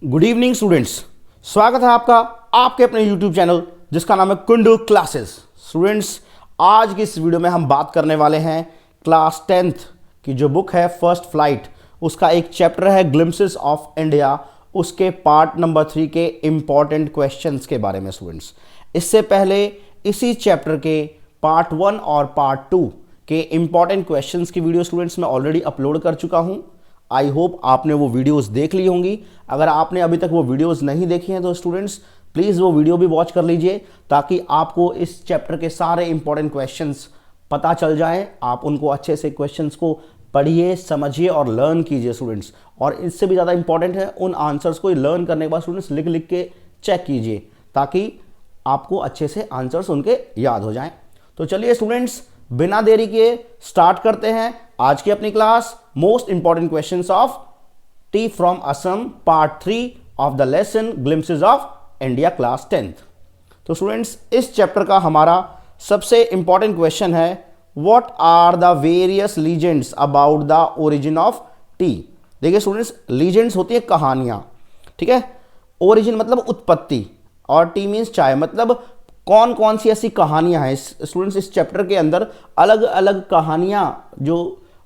Good evening students, स्वागत है आपका आपके अपने यूट्यूब चैनल जिसका नाम है कुंडू क्लासेस। स्टूडेंट्स, आज की इस वीडियो में हम बात करने वाले हैं क्लास 10th की जो बुक है फर्स्ट फ्लाइट, उसका एक चैप्टर है ग्लिम्पसेस ऑफ इंडिया, उसके पार्ट नंबर 3 के इंपॉर्टेंट क्वेश्चंस के बारे में। स्टूडेंट्स, इससे पहले इसी चैप्टर के पार्ट 1 और पार्ट 2 के इंपॉर्टेंट क्वेश्चंस की वीडियो स्टूडेंट्स मैं ऑलरेडी अपलोड कर चुका हूं। आई होप आपने वो वीडियोस देख ली होंगी। अगर आपने अभी तक वो वीडियोस नहीं देखी हैं तो स्टूडेंट्स प्लीज़ वो वीडियो भी वॉच कर लीजिए ताकि आपको इस चैप्टर के सारे इंपॉर्टेंट क्वेश्चंस पता चल जाएं। आप उनको अच्छे से क्वेश्चंस को पढ़िए, समझिए और लर्न कीजिए स्टूडेंट्स। और इससे भी ज़्यादा इंपॉर्टेंट है उन आंसर्स को लर्न करने के बाद स्टूडेंट्स लिख लिख के चेक कीजिए ताकि आपको अच्छे से आंसर्स उनके याद हो जाएं। तो चलिए स्टूडेंट्स, बिना देरी के स्टार्ट करते हैं आज की अपनी class. Most important questions of tea from Assam part 3 of the lesson glimpses of India class 10th। तो स्टूडेंट्स, इस चैप्टर का हमारा सबसे इंपॉर्टेंट क्वेश्चन है what are the various legends about the origin of tea. देखिए स्टूडेंट्स, लीजेंड्स होती है कहानियां, ठीक है। ओरिजिन मतलब उत्पत्ति और टी मीन्स चाय, मतलब कौन कौन सी ऐसी कहानियां हैं। स्टूडेंट्स, इस चैप्टर के अंदर अलग अलग कहानियां जो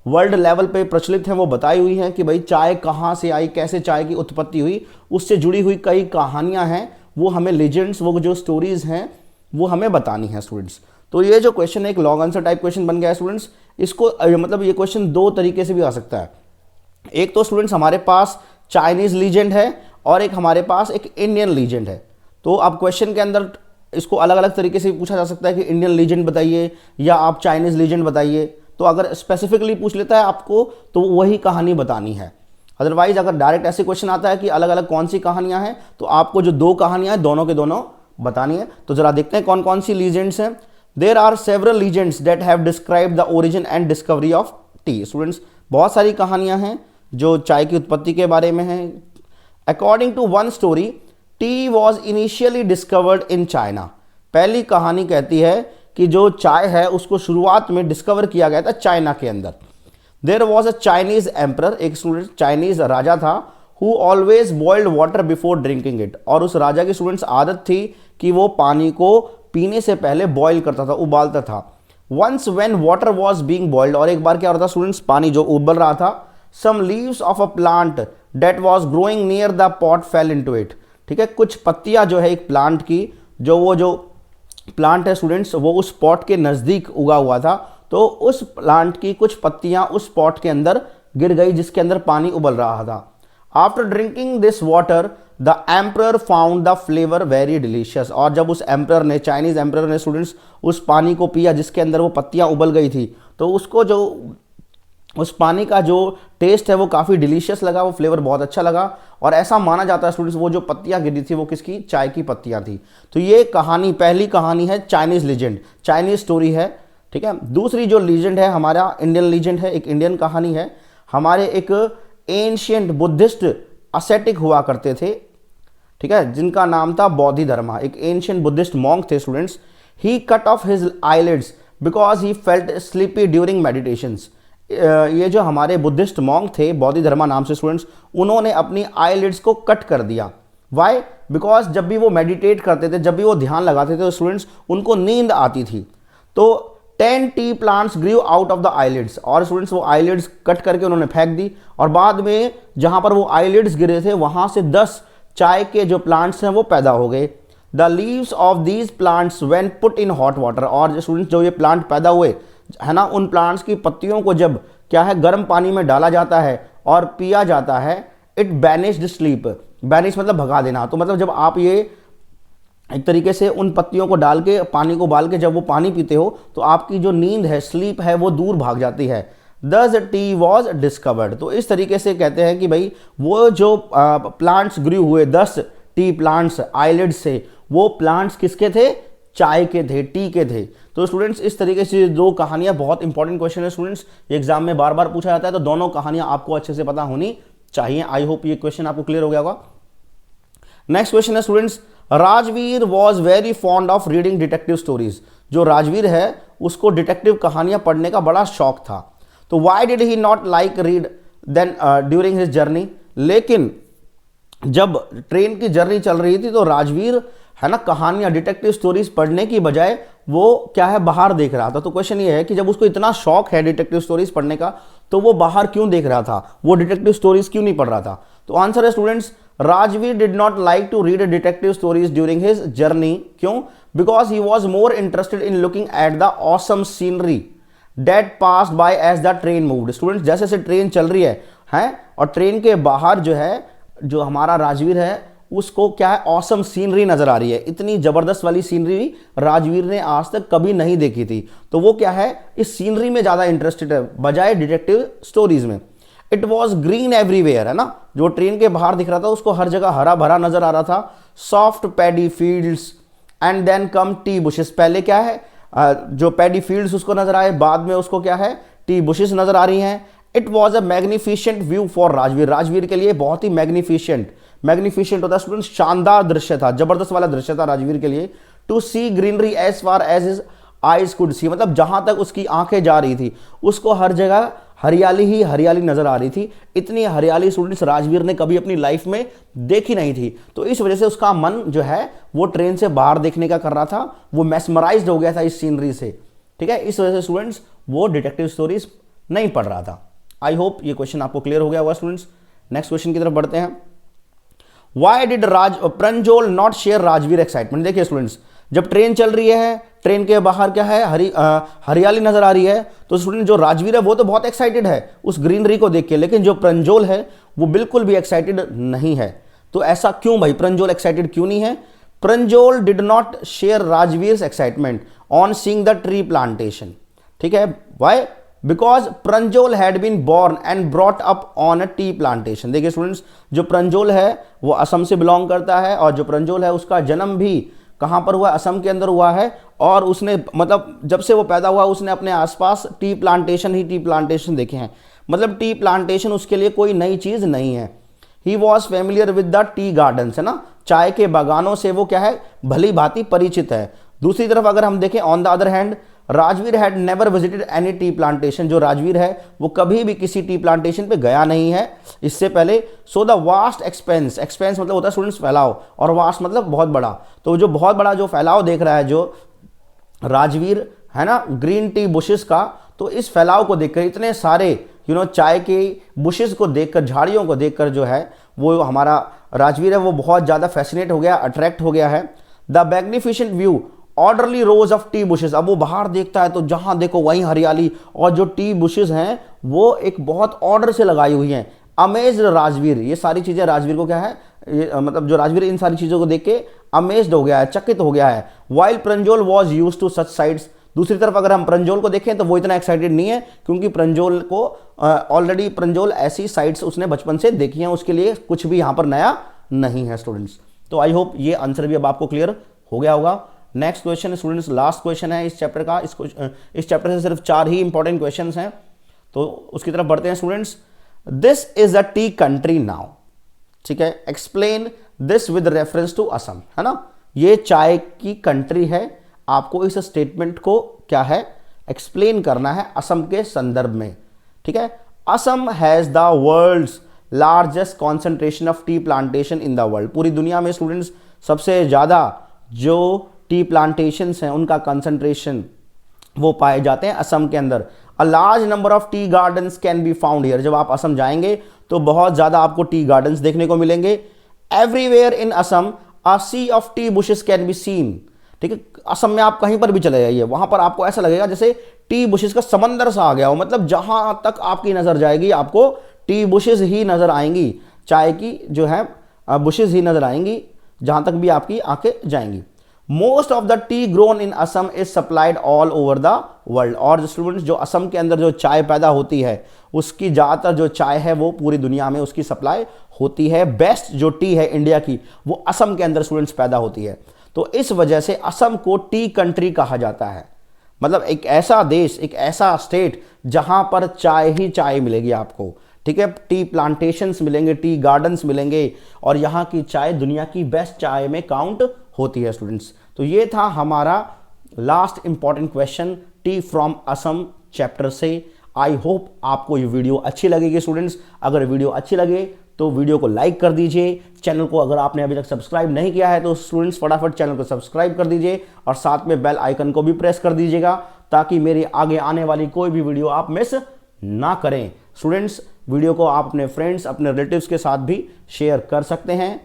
वर्ल्ड लेवल पे प्रचलित हैं वो बताई हुई हैं कि भाई चाय कहाँ से आई, कैसे चाय की उत्पत्ति हुई, उससे जुड़ी हुई कई कहानियां हैं। वो हमें लेजेंड्स, वो जो स्टोरीज हैं वो हमें बतानी है स्टूडेंट्स। तो ये जो क्वेश्चन है एक लॉन्ग आंसर टाइप क्वेश्चन बन गया है स्टूडेंट्स। इसको मतलब ये क्वेश्चन दो तरीके से भी आ सकता है। एक तो स्टूडेंट्स हमारे पास चाइनीज लीजेंड है और एक हमारे पास एक इंडियन लीजेंड है। तो अब क्वेश्चन के अंदर इसको अलग अलग तरीके से पूछा जा सकता है कि इंडियन लीजेंड बताइए या आप चाइनीज लीजेंड बताइए। तो अगर स्पेसिफिकली पूछ लेता है आपको तो वही कहानी बतानी है। अदरवाइज अगर डायरेक्ट ऐसे क्वेश्चन आता है कि अलग अलग कौन सी कहानियां हैं तो आपको जो दो कहानियां हैं दोनों के दोनों बतानी है। तो जरा देखते हैं कौन कौन सी लीजेंड्स हैं। There are several legends that have describe the origin and discovery of tea. Students, बहुत सारी कहानियां हैं जो चाय की उत्पत्ति के बारे में हैं। According to one story, tea was initially discovered in China. पहली कहानी कहती है कि जो चाय है उसको शुरुआत में डिस्कवर किया गया था चाइना के अंदर। There was a Chinese emperor, एक स्टूडेंट चाइनीज राजा था, who always boiled water before drinking it. और उस राजा की स्टूडेंट्स आदत थी कि वो पानी को पीने से पहले बॉयल करता था, उबालता था। Once when water was being boiled, और एक बार क्या हो रहा था स्टूडेंट्स, पानी जो उबल रहा था, some leaves of a plant that was growing near the pot fell into it. ठीक है, कुछ पत्तियां जो है एक प्लांट की, जो प्लांट है स्टूडेंट्स वो उस पॉट के नज़दीक उगा हुआ था, तो उस प्लांट की कुछ पत्तियां उस पॉट के अंदर गिर गई जिसके अंदर पानी उबल रहा था। After drinking this water the emperor found the flavour very delicious. और जब उस एम्परर ने, चाइनीज एम्परर ने स्टूडेंट्स उस पानी को पिया जिसके अंदर वो पत्तियां उबल गई थी, तो उसको जो उस पानी का जो टेस्ट है वो काफ़ी डिलीशियस लगा, वो फ्लेवर बहुत अच्छा लगा। और ऐसा माना जाता है स्टूडेंट्स वो जो पत्तियां गिरी थी वो किसकी, चाय की पत्तियां थी। तो ये कहानी, पहली कहानी है चाइनीज लीजेंड, चाइनीज स्टोरी है, ठीक है। दूसरी जो लीजेंड है हमारा इंडियन लीजेंड है, एक इंडियन कहानी है। हमारे एक एंशियंट बुद्धिस्ट असेटिक हुआ करते थे, ठीक है, जिनका नाम था बोधि धर्मा। एक एंशियंट बुद्धिस्ट मॉन्क थे students. He cut off his eyelids because he felt sleepy during meditations. ये जो हमारे बुद्धिस्ट मॉन्क थे बोधि धर्मा नाम से स्टूडेंट्स, उन्होंने अपनी आईलिड्स को कट कर दिया। वाई? बिकॉज जब भी वो मेडिटेट करते थे, जब भी वो ध्यान लगाते थे तो स्टूडेंट्स उनको नींद आती थी। तो 10 tea plants grew out of the eyelids, और स्टूडेंट्स वो आईलिड्स कट करके उन्होंने फेंक दी। और बाद में जहां पर वो आईलिड्स गिरे थे वहां से 10 चाय के जो प्लांट्स हैं वो पैदा हो गए। The leaves of these plants when put in hot water. और स्टूडेंट्स जो ये प्लांट पैदा हुए है ना, उन प्लांट्स की पत्तियों को जब क्या है गर्म पानी में डाला जाता है और पिया जाता है, इट बैनिश्ड स्लीप। बैनिश मतलब भगा देना। तो मतलब जब आप ये एक तरीके से उन पत्तियों को डाल के पानी को उबाल के जब वो पानी पीते हो तो आपकी जो नींद है, स्लीप है, वो दूर भाग जाती है। दस टी वॉज डिस्कवर्ड। तो इस तरीके से कहते हैं कि भाई वो जो प्लांट्स ग्रू हुए 10 टी प्लांट्स आइलिड से, वो प्लांट्स किसके थे, चाय के थे, टी के थे। तो स्टूडेंट्स इस तरीके से दो कहानियां, बहुत इंपॉर्टेंट क्वेश्चन है स्टूडेंट्स, एग्जाम में बार बार पूछा जाता है, तो दोनों कहानियां आपको अच्छे से पता होनी चाहिए। आई होप ये क्वेश्चन आपको क्लियर हो गया होगा। नेक्स्ट क्वेश्चन है students, Rajveer was very fond of reading detective stories. जो राजवीर है उसको डिटेक्टिव कहानियां पढ़ने का बड़ा शौक था। तो why did he not like read then during his journey. लेकिन जब ट्रेन की जर्नी चल रही थी तो राजवीर है ना कहानियां डिटेक्टिव स्टोरीज पढ़ने की बजाय वो क्या है बाहर देख रहा था। तो क्वेश्चन ये है कि जब उसको इतना शौक है डिटेक्टिव स्टोरीज पढ़ने का तो वो बाहर क्यों देख रहा था, वो डिटेक्टिव स्टोरीज क्यों नहीं पढ़ रहा था। तो आंसर है students, Rajvir did not like to read detective stories during his journey. क्यों? Because he was more interested in looking at the awesome scenery that passed by as the train moved. Students जैसे जैसे train चल रही है और train के बाहर जो है जो हमारा राजवीर है उसको क्या है ऑसम सीनरी नजर आ रही है। इतनी जबरदस्त वाली सीनरी राजवीर ने आज तक कभी नहीं देखी थी। तो वो क्या है इस सीनरी में ज्यादा इंटरेस्टेड है बजाय डिटेक्टिव स्टोरीज में। इट वॉज ग्रीन एवरीवेयर, है ना, जो ट्रेन के बाहर दिख रहा था उसको हर जगह हरा भरा नजर आ रहा था। Soft paddy fields and then come tea bushes. पहले क्या है जो पैडी फील्ड्स उसको नजर आए, बाद में उसको क्या है टी बुशेस नजर आ रही हैं। It was a magnificent view for Rajveer. Rajveer के लिए बहुत ही मैग्निफिशियंट होता है स्टूडेंट, शानदार दृश्य था, जबरदस्त वाला दृश्य था राजवीर के लिए। To see greenery as far as his eyes could see, मतलब जहां तक उसकी आंखें जा रही थी उसको हर जगह हरियाली ही हरियाली नजर आ रही थी। इतनी हरियाली स्टूडेंट्स राजवीर ने कभी अपनी लाइफ में देखी नहीं थी। तो इस वजह से उसका मन जो है वो ट्रेन से बाहर देखने का कर रहा था, वो मैस्मराइज्ड हो गया था इस सीनरी से। ठीक है, इस वजह से स्टूडेंट्स वो डिटेक्टिव स्टोरीज नहीं पढ़ रहा था। आई होप ये क्वेश्चन आपको क्लियर हो गया होगा स्टूडेंट्स। नेक्स्ट क्वेश्चन की तरफ बढ़ते हैं। Why did Pranjol not share Rajvir excitement. देखिए स्टूडेंट्स जब ट्रेन चल रही है, ट्रेन के बाहर क्या है हरियाली नजर आ रही है, तो स्टूडेंट जो राजवीर है वो तो बहुत एक्साइटेड है उस ग्रीनरी को देख के, लेकिन जो प्रंजोल है वो बिल्कुल भी एक्साइटेड नहीं है। तो ऐसा क्यों भाई, प्रंजोल एक्साइटेड क्यों नहीं है? Pranjol did not share Rajvir excitement on seeing the tree plantation. ठीक है, why? Because Pranjol had been born and brought up on a tea plantation. देखिए स्टूडेंट्स जो प्रंजोल है वो असम से बिलोंग करता है और जो प्रंजोल है उसका जन्म भी कहां पर हुआ, असम के अंदर हुआ है। और उसने मतलब जब से वो पैदा हुआ उसने अपने आसपास टी प्लांटेशन देखे हैं, मतलब टी प्लांटेशन उसके लिए कोई नई चीज नहीं है। He was familiar with the tea gardens, है ना, चाय के बागानों से वो क्या है भली भांति परिचित है। दूसरी तरफ अगर हम देखें on the other hand Rajveer had never visited any tea plantation. जो राजवीर है वो कभी भी किसी टी प्लांटेशन पे गया नहीं है इससे पहले। सो द वास्ट एक्सपेंस मतलब होता है स्टूडेंट्स फैलाव, और वास्ट मतलब बहुत बड़ा। तो जो बहुत बड़ा जो फैलाव देख रहा है जो राजवीर है ना ग्रीन टी बुशेस का, तो इस फैलाव को देखकर इतने सारे चाय के बुशेस को देखकर, झाड़ियों को देखकर जो है वो हमारा राजवीर है वो बहुत ज्यादा फैसिनेट हो गया, अट्रैक्ट हो गया है। The magnificent view orderly rose of tea bushes. अब वो बाहर देखता है तो जहां देखो वहीं हरियाली, और जो टी बुशेस हैं वो एक बहुत ऑर्डर से लगाई हुई हैं। अमेज्ड राजवीर, ये सारी चीजें राजवीर को क्या है मतलब जो राजवीर इन सारी चीजों को देख के अमेज्ड हो गया है, चकित हो गया है। While Pranjol was use to such sights. दूसरी तरफ अगर हम प्रंजोल को देखें तो वो इतना एक्साइटेड नहीं है, क्योंकि प्रंजोल को ऑलरेडी प्रंजोल ऐसी साइट्स उसने बचपन से देखी हैं, उसके लिए कुछ भी यहां पर नया नहीं है स्टूडेंट्स। तो आई होप ये आंसर भी अब आपको क्लियर हो गया होगा। Next question students last question है इस चैप्टर का। इस चैप्टर से सिर्फ 4 ही इंपॉर्टेंट क्वेश्चंस हैं, तो उसकी तरफ बढ़ते हैं students. This is a tea country now. ठीक है, explain this with reference to Assam, है ना, ये चाय की कंट्री है। आपको इस स्टेटमेंट को क्या है एक्सप्लेन करना है असम के संदर्भ में। ठीक है, Assam has the world's largest concentration of tea plantation in the world. पूरी दुनिया में स्टूडेंट्स सबसे ज्यादा जो टी प्लांटेशंस हैं उनका कंसंट्रेशन वो पाए जाते हैं असम के अंदर। A large number of tea gardens can be found here. जब आप असम जाएंगे तो बहुत ज्यादा आपको टी गार्डन्स देखने को मिलेंगे। Everywhere in Assam a sea of tea bushes can be seen. ठीक है, असम में आप कहीं पर भी चले जाइए वहां पर आपको ऐसा लगेगा जैसे टी बुशेस का समंदर सा आ गया हो, मतलब जहां तक आपकी नजर जाएगी आपको टी बुशेस ही नजर आएंगी, चाय की जो है बुशेस ही नजर आएंगी जहां तक भी आपकी आंखें जाएंगी। Most of the T grown in Assam is supplied all over the world. और स्टूडेंट्स जो असम के अंदर जो चाय पैदा होती है उसकी ज्यादातर जो चाय है वो पूरी दुनिया में उसकी सप्लाई होती है। बेस्ट जो टी है इंडिया की वो असम के अंदर स्टूडेंट्स पैदा होती है। तो इस वजह से असम को टी कंट्री कहा जाता है, मतलब एक ऐसा देश, एक ऐसा स्टेट जहां पर चाय ही चाय मिलेगी आपको। ठीक है, टी प्लांटेशंस मिलेंगे, टी गार्डन्स मिलेंगे, और यहाँ की चाय दुनिया की बेस्ट चाय में काउंट होती है स्टूडेंट्स। तो ये था हमारा last important question tea from Assam chapter से। आई होप आपको ये वीडियो अच्छी लगेगी स्टूडेंट्स। अगर वीडियो अच्छी लगे तो वीडियो को लाइक कर दीजिए। चैनल को अगर आपने अभी तक सब्सक्राइब नहीं किया है तो स्टूडेंट्स फटाफट चैनल को सब्सक्राइब कर दीजिए और साथ में बेल आइकन को भी प्रेस कर दीजिएगा ताकि मेरी आगे आने वाली कोई भी वीडियो आप मिस ना करें। स्टूडेंट्स, वीडियो को आप अपने फ्रेंड्स, अपने रिलेटिव्स के साथ भी शेयर कर सकते हैं।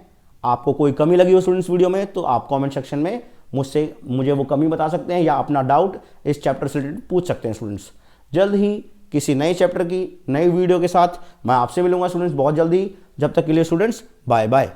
आपको कोई कमी लगी हो स्टूडेंट्स वीडियो में तो आप कमेंट सेक्शन में मुझे वो कमी बता सकते हैं या अपना डाउट इस चैप्टर से रिलेटेड पूछ सकते हैं। स्टूडेंट्स, जल्द ही किसी नए चैप्टर की नई वीडियो के साथ मैं आपसे मिलूंगा स्टूडेंट्स बहुत जल्दी। जब तक के लिए स्टूडेंट्स, बाय बाय।